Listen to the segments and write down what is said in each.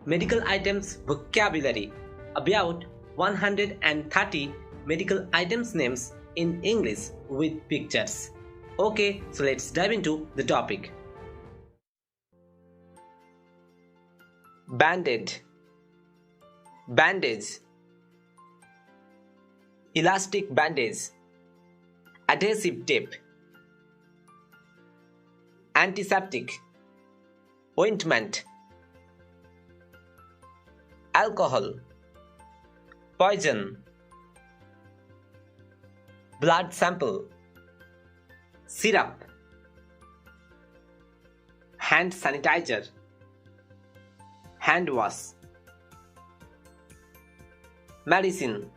Medical items vocabulary. About 130 medical items names in English with pictures. Okay, so let's dive into the topic. Band-aid, bandage, elastic bandage, adhesive tape, antiseptic, ointment, alcohol, poison, blood sample, syrup, hand sanitizer, hand wash, medicine,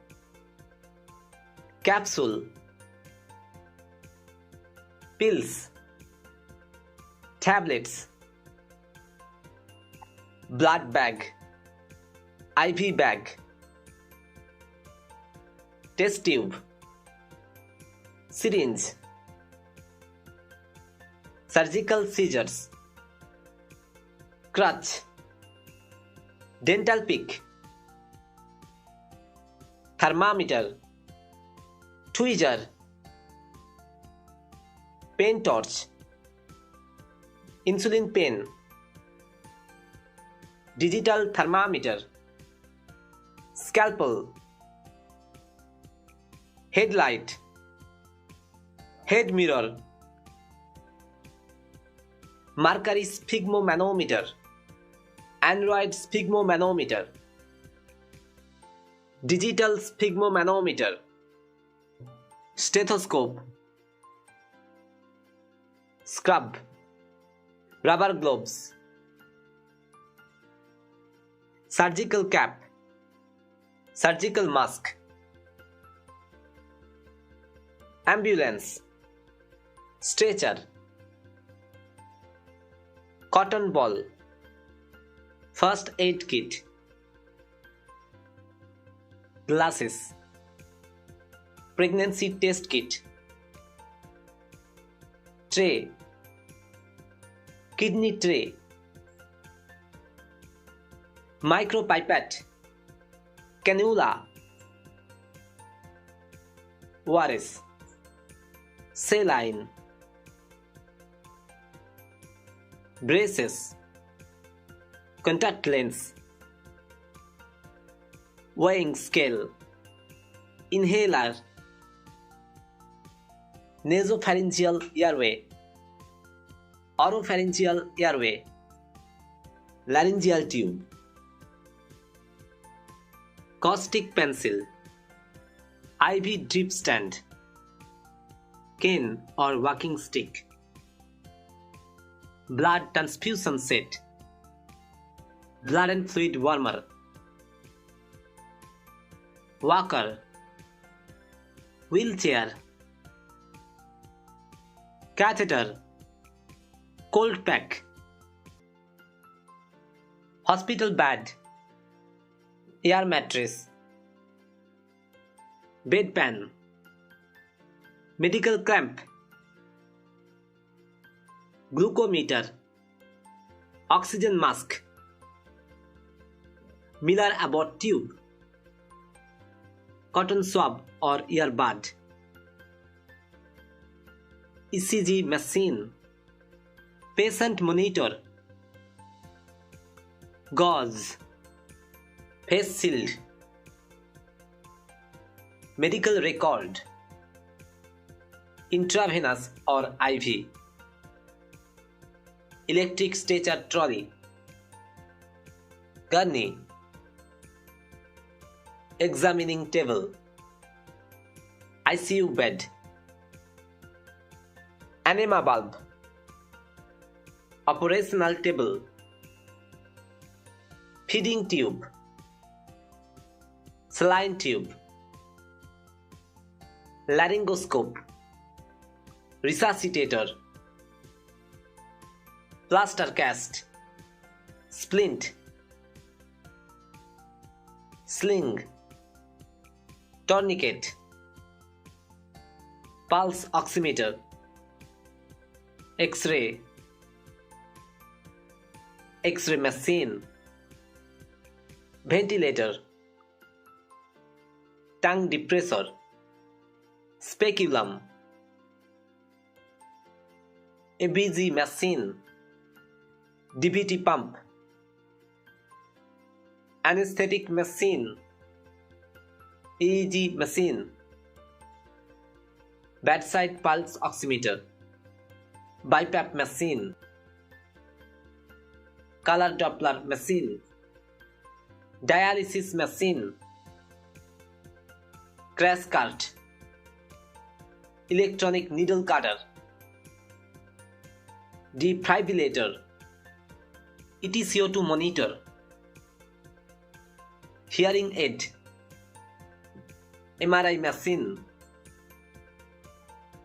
capsule, pills, tablets, blood bag, IV bag, test tube, syringe, surgical scissors, crutch, dental pick, thermometer, tweezer, pen torch, insulin pen, digital thermometer, scalpel, headlight, head mirror, mercury sphygmomanometer, Android sphygmomanometer, digital sphygmomanometer, stethoscope, scrub, rubber gloves, surgical cap, surgical mask, ambulance, stretcher, cotton ball, first aid kit, glasses, pregnancy test kit, tray, kidney tray, micropipette, cannula, ORS, saline, braces, contact lens, weighing scale, inhaler, nasopharyngeal airway, oropharyngeal airway, laryngeal tube, caustic pencil, IV drip stand, cane or walking stick, blood transfusion set, blood and fluid warmer, walker, wheelchair, catheter, cold pack, hospital bed, air mattress, bedpan, medical clamp, glucometer, oxygen mask, Miller-Abbott tube, cotton swab or earbud, ECG machine, patient monitor, gauze, face shield, medical record, intravenous or IV, electric stretcher trolley, gurney, examining table, ICU bed, enema bulb, operational table, feeding tube, saline tube, laryngoscope, resuscitator, plaster cast, splint, sling, tourniquet, pulse oximeter, X-ray, X-ray machine, ventilator, tongue depressor, speculum, ABG machine, DVT pump, anesthetic machine, EEG machine, bedside pulse oximeter, BiPAP machine, color Doppler machine, dialysis machine, crash cart, electronic needle cutter, defibrillator, ETCO2 monitor, hearing aid, MRI machine,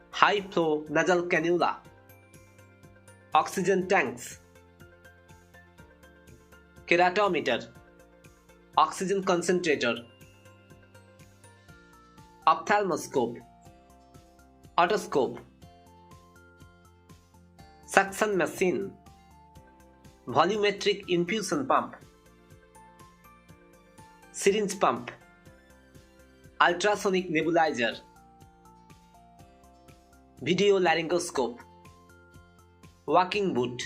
high flow nasal cannula, oxygen tanks, keratometer, oxygen concentrator, ophthalmoscope, otoscope, suction machine, volumetric infusion pump, syringe pump, ultrasonic nebulizer, video laryngoscope, walking boot,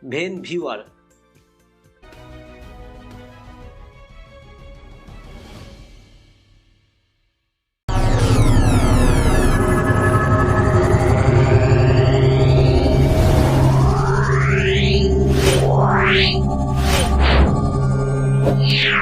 vein viewer, Yeah.